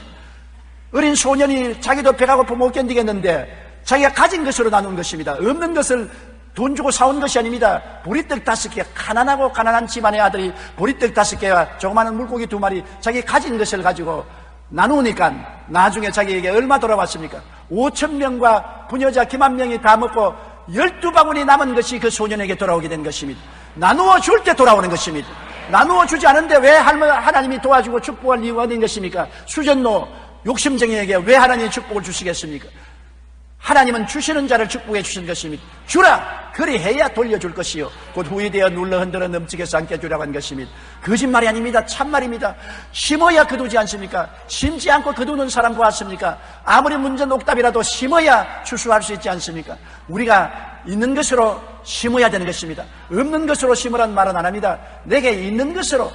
어린 소년이 자기도 배가 고파 못 견디겠는데 자기가 가진 것으로 나눈 것입니다. 없는 것을 돈 주고 사온 것이 아닙니다. 보리떡 5개, 가난하고 가난한 집안의 아들이 보리떡 5개와 조그마한 물고기 2마리 자기 가진 것을 가지고 나누니까 나중에 자기에게 얼마 돌아왔습니까? 5,000명과 부녀자 기만 명이 다 먹고 12바구니 남은 것이 그 소년에게 돌아오게 된 것입니다. 나누어 줄 때 돌아오는 것입니다. 나누어 주지 않은데 왜 하나님이 도와주고 축복할 이유가 어딘 것입니까? 수전노 욕심쟁이에게 왜 하나님이 축복을 주시겠습니까? 하나님은 주시는 자를 축복해 주신 것입니다. 주라! 그리해야 돌려줄 것이요 곧 후이 되어 눌러 흔들어 넘치게 삼게 주라고 한 것입니다. 거짓말이 아닙니다. 참말입니다. 심어야 거두지 않습니까? 심지 않고 거두는 사람 보았습니까? 아무리 문제 녹답이라도 심어야 추수할 수 있지 않습니까? 우리가 있는 것으로 심어야 되는 것입니다. 없는 것으로 심으란 말은 안 합니다. 내게 있는 것으로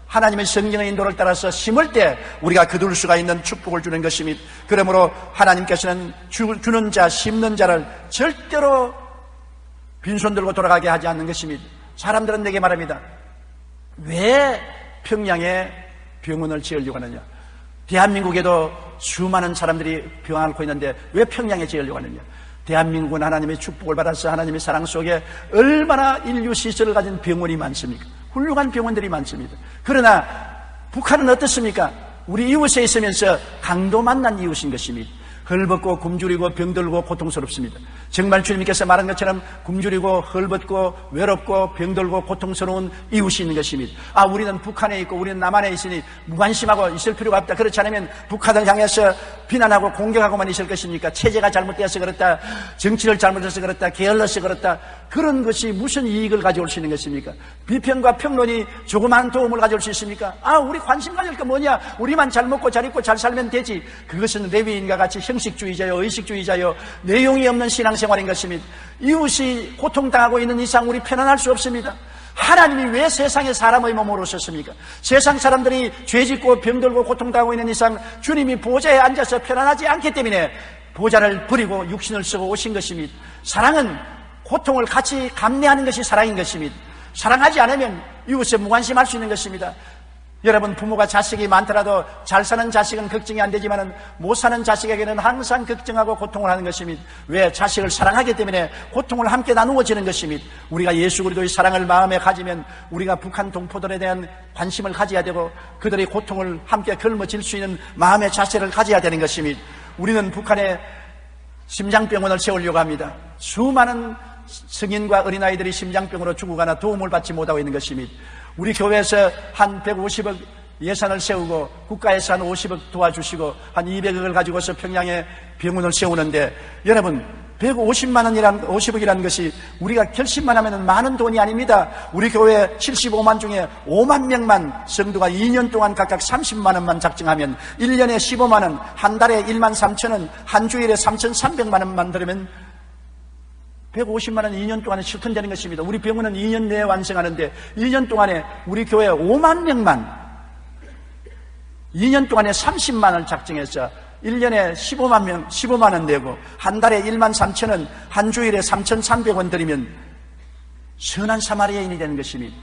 하나님의 성령의 인도를 따라서 심을 때 우리가 거둘 수가 있는 축복을 주는 것입니다. 그러므로 하나님께서는 주는 자, 심는 자를 절대로 빈손 들고 돌아가게 하지 않는 것입니다. 사람들은 내게 말합니다. 왜 평양에 병원을 지으려고 하느냐? 대한민국에도 수많은 사람들이 병을 앓고 있는데 왜 평양에 지으려고 하느냐? 대한민국은 하나님의 축복을 받아서 하나님의 사랑 속에 얼마나 인류 시설을 가진 병원이 많습니까? 훌륭한 병원들이 많습니다. 그러나 북한은 어떻습니까? 우리 이웃에 있으면서 강도 만난 이웃인 것입니다. 헐벗고 굶주리고 병들고 고통스럽습니다. 정말 주님께서 말한 것처럼 굶주리고 헐벗고 외롭고 병들고 고통스러운 이웃이 있는 것입니다. 우리는 북한에 있고 우리는 남한에 있으니 무관심하고 있을 필요가 없다. 그렇지 않으면 북한을 향해서 비난하고 공격하고만 있을 것입니까? 체제가 잘못되어서 그렇다, 정치를 잘못해서 그렇다, 게을러서 그렇다, 그런 것이 무슨 이익을 가져올 수 있는 것입니까? 비평과 평론이 조그마한 도움을 가져올 수 있습니까? 우리 관심 가질 거 뭐냐? 우리만 잘 먹고 잘 입고 잘 살면 되지. 그것은 레위인과 같이 형식주의자요, 의식주의자요, 내용이 없는 신앙생활인 것입니다. 이웃이 고통당하고 있는 이상 우리 편안할 수 없습니다. 하나님이 왜 세상에 사람의 몸으로 오셨습니까? 세상 사람들이 죄짓고 병들고 고통당하고 있는 이상 주님이 보좌에 앉아서 편안하지 않기 때문에 보좌를 버리고 육신을 쓰고 오신 것입니다. 사랑은 고통을 같이 감내하는 것이 사랑인 것입니다. 사랑하지 않으면 이웃에 무관심할 수 있는 것입니다. 여러분, 부모가 자식이 많더라도 잘 사는 자식은 걱정이 안 되지만 못 사는 자식에게는 항상 걱정하고 고통을 하는 것입니다. 왜? 자식을 사랑하기 때문에 고통을 함께 나누어지는 것입니다. 우리가 예수 그리스도의 사랑을 마음에 가지면 우리가 북한 동포들에 대한 관심을 가져야 되고 그들의 고통을 함께 걸머질 수 있는 마음의 자세를 가져야 되는 것입니다. 우리는 북한에 심장병원을 세우려고 합니다. 수많은 성인과 어린아이들이 심장병으로 죽어가나 도움을 받지 못하고 있는 것입니다. 우리 교회에서 한 150억 예산을 세우고 국가에서 한 50억 도와주시고 한 200억을 가지고서 평양에 병원을 세우는데 여러분 50억이라는 것이 우리가 결심만 하면 많은 돈이 아닙니다. 우리 교회 75만 중에 5만 명만 성도가 2년 동안 각각 30만 원만 작정하면 1년에 15만 원, 한 달에 1만 3천 원, 한 주일에 3,300만 원만 들으면 150만 원 2년 동안에 실천되는 것입니다. 우리 병원은 2년 내에 완성하는데 2년 동안에 우리 교회 5만 명만 2년 동안에 30만 원을 작정해서 1년에 15만 원 내고 한 달에 1만 3천 원, 한 주일에 3,300원 드리면 선한 사마리아인이 되는 것입니다.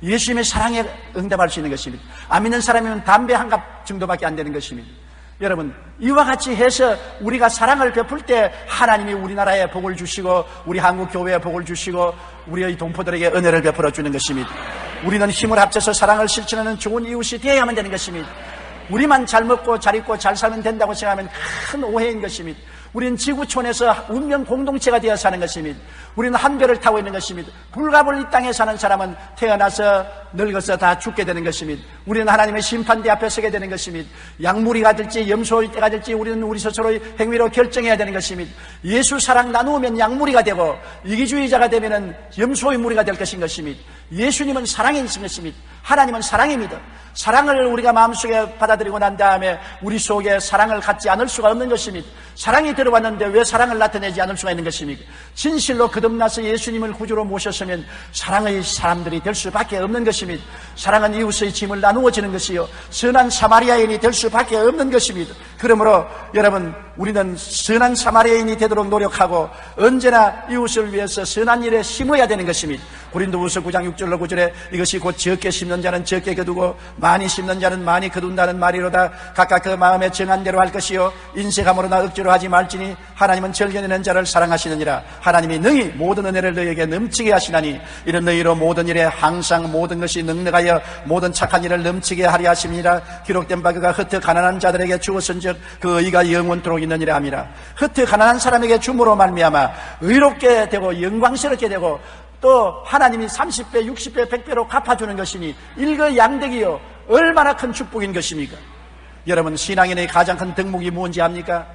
예수님의 사랑에 응답할 수 있는 것입니다. 안 믿는 사람이면 담배 한 갑 정도밖에 안 되는 것입니다. 여러분, 이와 같이 해서 우리가 사랑을 베풀 때 하나님이 우리나라에 복을 주시고 우리 한국 교회에 복을 주시고 우리의 동포들에게 은혜를 베풀어 주는 것입니다. 우리는 힘을 합쳐서 사랑을 실천하는 좋은 이웃이 되어야만 되는 것입니다. 우리만 잘 먹고 잘 입고 잘 살면 된다고 생각하면 큰 오해인 것입니다. 우리는 지구촌에서 운명 공동체가 되어 사는 것입니다. 우리는 한 배를 타고 있는 것입니다. 불가불 이 땅에 사는 사람은 태어나서 늙어서 다 죽게 되는 것입니다. 우리는 하나님의 심판대 앞에 서게 되는 것입니다. 약물이가 될지 염소일 때가 될지 우리는 우리 스스로의 행위로 결정해야 되는 것입니다. 예수 사랑 나누면 약물이가 되고 이기주의자가 되면 염소의 무리가 될 것인 것입니다. 예수님은 사랑인 것입니다. 하나님은 사랑입니다. 사랑을 우리가 마음속에 받아들이고 난 다음에 우리 속에 사랑을 갖지 않을 수가 없는 것입니다. 사랑이 들어왔는데 왜 사랑을 나타내지 않을 수가 있는 것입니까? 진실로 거듭나서 예수님을 구주로 모셨으면 사랑의 사람들이 될 수밖에 없는 것입니다. 사랑은 이웃의 짐을 나누어지는 것이요 선한 사마리아인이 될 수밖에 없는 것입니다. 그러므로 여러분, 우리는 선한 사마리아인이 되도록 노력하고 언제나 이웃을 위해서 선한 일에 심어야 되는 것입니다. 고린도후서 9장 6절로 9절에 이것이 곧 적게 심는 자는 적게 거두고 많이 심는 자는 많이 거둔다는 말이로다. 각각 그 마음에 정한 대로 할 것이요 인색함으로나 억지로 하지 말지니 하나님은 절견하는 자를 사랑하시느니라. 하나님이 능히 모든 은혜를 너희에게 넘치게 하시나니 이런 너희로 모든 일에 항상 모든 것이 넉넉하여 모든 착한 일을 넘치게 하려 하심이라. 기록된 바 그가 흩어 가난한 자들에게 주었은즉 그 의가 영원토록 있느니라 함이라. 흩어 가난한 사람에게 줌으로 말미암아 의롭게 되고 영광스럽게 되고 또 하나님이 30배, 60배, 100배로 갚아주는 것이니 일거양득이요 얼마나 큰 축복인 것입니까? 여러분, 신앙인의 가장 큰 덕목이 뭔지 압니까?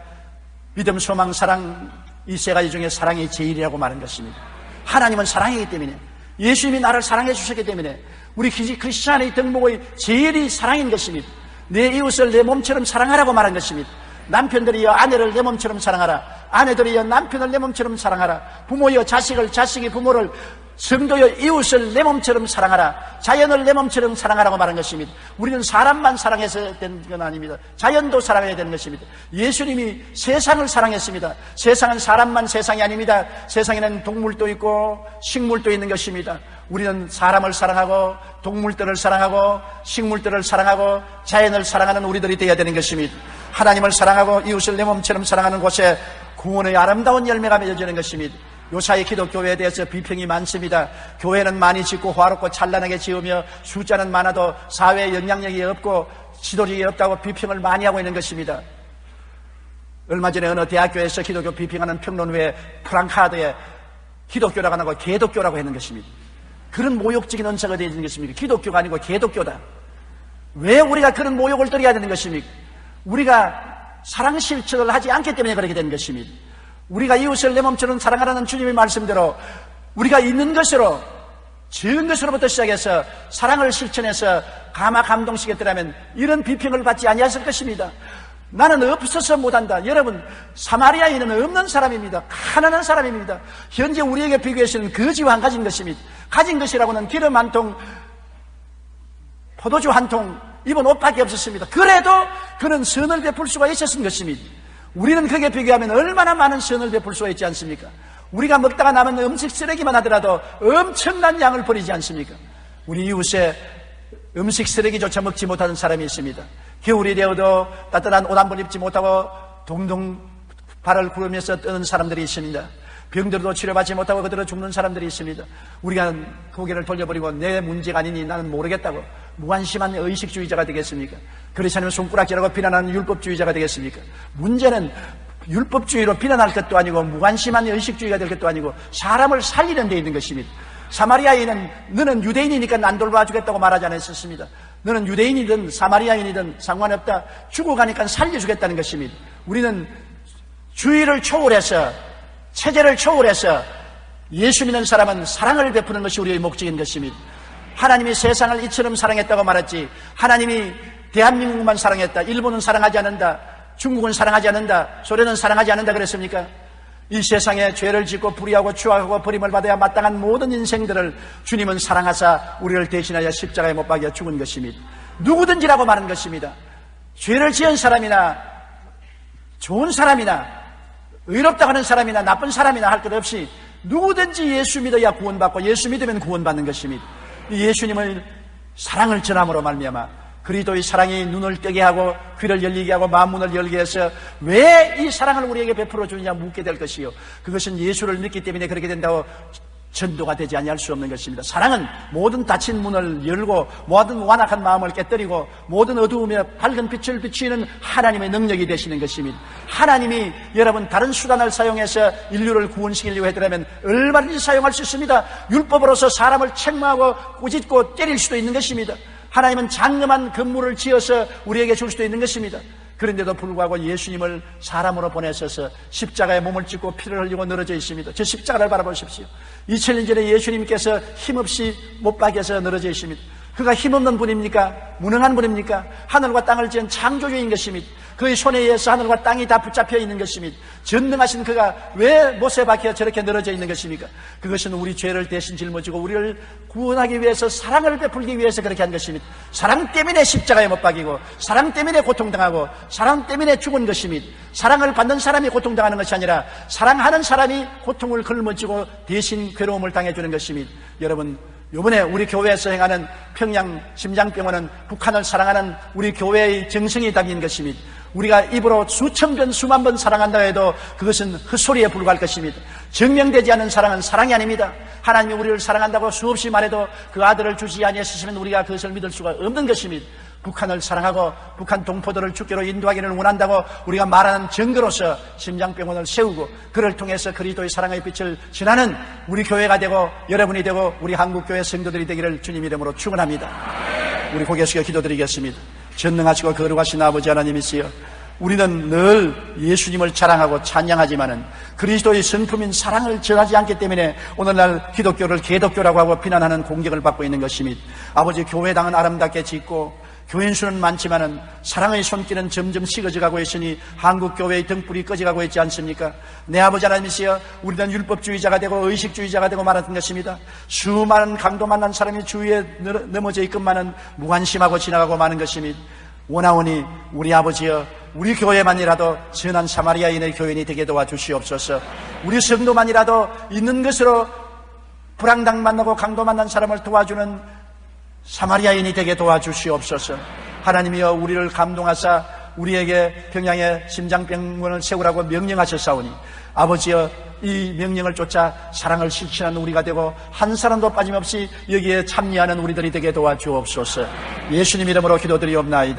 믿음, 소망, 사랑, 이 세 가지 중에 사랑이 제일이라고 말한 것입니다. 하나님은 사랑이기 때문에, 예수님이 나를 사랑해 주셨기 때문에 우리 크리스찬의 덕목의 제일이 사랑인 것입니다. 내 이웃을 내 몸처럼 사랑하라고 말한 것입니다. 남편들이여 아내를 내 몸처럼 사랑하라. 아내들이여 남편을 내 몸처럼 사랑하라. 부모여 자식을, 자식이 부모를, 성도여 이웃을 내 몸처럼 사랑하라. 자연을 내 몸처럼 사랑하라고 말한 것입니다. 우리는 사람만 사랑해서 되는 건 아닙니다. 자연도 사랑해야 되는 것입니다. 예수님이 세상을 사랑했습니다. 세상은 사람만 세상이 아닙니다. 세상에는 동물도 있고 식물도 있는 것입니다. 우리는 사람을 사랑하고 동물들을 사랑하고 식물들을 사랑하고 자연을 사랑하는 우리들이 되어야 되는 것입니다. 하나님을 사랑하고 이웃을 내 몸처럼 사랑하는 곳에 구원의 아름다운 열매가 맺어지는 것입니다. 요사이 기독교회에 대해서 비평이 많습니다. 교회는 많이 짓고 화롭고 찬란하게 지으며 숫자는 많아도 사회에 영향력이 없고 지도력이 없다고 비평을 많이 하고 있는 것입니다. 얼마 전에 어느 대학교에서 기독교 비평하는 평론회에 프랑카드에 기독교라고 안 하고 개독교라고 했는 것입니다. 그런 모욕적인 언사가 되어 있는 것입니까? 기독교가 아니고 개독교다. 왜 우리가 그런 모욕을 드려야 되는 것입니까? 우리가 사랑 실천을 하지 않기 때문에 그렇게 된 것입니다. 우리가 이웃을 내 몸처럼 사랑하라는 주님의 말씀대로 우리가 있는 것으로, 적은 것으로부터 시작해서 사랑을 실천해서 감동시켰더라면 이런 비평을 받지 아니했을 것입니다. 나는 없어서 못한다. 여러분, 사마리아인은 없는 사람입니다. 가난한 사람입니다. 현재 우리에게 비교해서는 거지와 한 가지인 것입니다. 가진 것이라고는 기름 한 통, 포도주 한 통, 입은 옷밖에 없었습니다. 그래도 그는 선을 베풀 수가 있었던 것입니다. 우리는 그게 비교하면 얼마나 많은 선을 베풀 수가 있지 않습니까? 우리가 먹다가 남은 음식 쓰레기만 하더라도 엄청난 양을 버리지 않습니까? 우리 이웃에 음식 쓰레기조차 먹지 못하는 사람이 있습니다. 겨울이 되어도 따뜻한 옷 한 벌 입지 못하고 동동 발을 구르면서 떠는 사람들이 있습니다. 병들어도 치료받지 못하고 그대로 죽는 사람들이 있습니다. 우리가 고개를 돌려버리고 내 문제가 아니니 나는 모르겠다고 무관심한 의식주의자가 되겠습니까? 그렇지 않으면 손가락질하고 비난하는 율법주의자가 되겠습니까? 문제는 율법주의로 비난할 것도 아니고 무관심한 의식주의가 될 것도 아니고 사람을 살리는 데 있는 것입니다. 사마리아인은 너는 유대인이니까 안 돌봐주겠다고 말하지 않았었습니다. 너는 유대인이든 사마리아인이든 상관없다. 죽어가니까 살려주겠다는 것입니다. 우리는 주의를 초월해서, 체제를 초월해서 예수 믿는 사람은 사랑을 베푸는 것이 우리의 목적인 것입니다. 하나님이 세상을 이처럼 사랑했다고 말했지, 하나님이 대한민국만 사랑했다, 일본은 사랑하지 않는다, 중국은 사랑하지 않는다, 소련은 사랑하지 않는다 그랬습니까? 이 세상에 죄를 짓고 불의하고 추악하고 버림을 받아야 마땅한 모든 인생들을 주님은 사랑하사 우리를 대신하여 십자가에 못 박여 죽은 것입니다. 누구든지라고 말한 것입니다. 죄를 지은 사람이나 좋은 사람이나 의롭다고 하는 사람이나 나쁜 사람이나 할 것 없이 누구든지 예수 믿어야 구원받고 예수 믿으면 구원받는 것입니다. 예수님을 사랑을 전함으로 말미암아 그리스도의 사랑이 눈을 뜨게 하고 귀를 열리게 하고 마음 문을 열게 해서 왜 이 사랑을 우리에게 베풀어 주느냐 묻게 될 것이요, 그것은 예수를 믿기 때문에 그렇게 된다고 전도가 되지 아니할 수 없는 것입니다. 사랑은 모든 닫힌 문을 열고 모든 완악한 마음을 깨뜨리고 모든 어두움에 밝은 빛을 비추는 하나님의 능력이 되시는 것입니다. 하나님이 여러분 다른 수단을 사용해서 인류를 구원시키려고 하더라면 얼마든지 사용할 수 있습니다. 율법으로서 사람을 책망하고 꾸짖고 때릴 수도 있는 것입니다. 하나님은 장엄한 건물을 지어서 우리에게 줄 수도 있는 것입니다. 그런데도 불구하고 예수님을 사람으로 보내셔서 십자가에 몸을 찢고 피를 흘리고 늘어져 있습니다. 저 십자가를 바라보십시오. 2000년 전에 예수님께서 힘없이 못 박여서 늘어져 있습니다. 그가 힘없는 분입니까? 무능한 분입니까? 하늘과 땅을 지은 창조주인 것입니다. 그의 손에 의해서 하늘과 땅이 다 붙잡혀 있는 것입니다. 전능하신 그가 왜 못에 박혀 저렇게 늘어져 있는 것입니까? 그것은 우리 죄를 대신 짊어지고 우리를 구원하기 위해서, 사랑을 베풀기 위해서 그렇게 한 것입니다. 사랑 때문에 십자가에 못 박이고 사랑 때문에 고통당하고 사랑 때문에 죽은 것입니다. 사랑을 받는 사람이 고통당하는 것이 아니라 사랑하는 사람이 고통을 걸머지고 대신 괴로움을 당해주는 것입니다. 여러분, 이번에 우리 교회에서 행하는 평양 심장병원은 북한을 사랑하는 우리 교회의 정성이 담긴 것입니다. 우리가 입으로 수천 번 수만 번 사랑한다 해도 그것은 헛소리에 불과할 것입니다. 증명되지 않는 사랑은 사랑이 아닙니다. 하나님이 우리를 사랑한다고 수없이 말해도 그 아들을 주지 아니하시면 우리가 그것을 믿을 수가 없는 것입니다. 북한을 사랑하고 북한 동포들을 주께로 인도하기를 원한다고 우리가 말하는 증거로서 심장병원을 세우고 그를 통해서 그리스도의 사랑의 빛을 전하는 우리 교회가 되고 여러분이 되고 우리 한국교회 성도들이 되기를 주님 이름으로 축원합니다. 우리 고개 숙여 기도드리겠습니다. 전능하시고 거룩하신 아버지 하나님이시여, 우리는 늘 예수님을 자랑하고 찬양하지만은 그리스도의 성품인 사랑을 전하지 않기 때문에 오늘날 기독교를 개독교라고 하고 비난하는 공격을 받고 있는 것입니다. 아버지, 교회당은 아름답게 짓고 교인 수는 많지만은 사랑의 손길은 점점 식어져 가고 있으니 한국 교회의 등불이 꺼져가고 있지 않습니까? 내 아버지 하나님이시여, 우리는 율법주의자가 되고 의식주의자가 되고 말하는 것입니다. 수많은 강도 만난 사람이 주위에 넘어져 있건만은 무관심하고 지나가고 마는 것입니다. 원하오니 우리 아버지여, 우리 교회만이라도 선한 사마리아인의 교인이 되게 도와주시옵소서. 우리 성도만이라도 있는 것으로 불황당 만나고 강도 만난 사람을 도와주는 사마리아인이 되게 도와주시옵소서. 하나님이여, 우리를 감동하사 우리에게 평양에 심장병원을 세우라고 명령하셨사오니 아버지여, 이 명령을 쫓아 사랑을 실천하는 우리가 되고 한 사람도 빠짐없이 여기에 참여하는 우리들이 되게 도와주옵소서. 예수님 이름으로 기도드리옵나이다.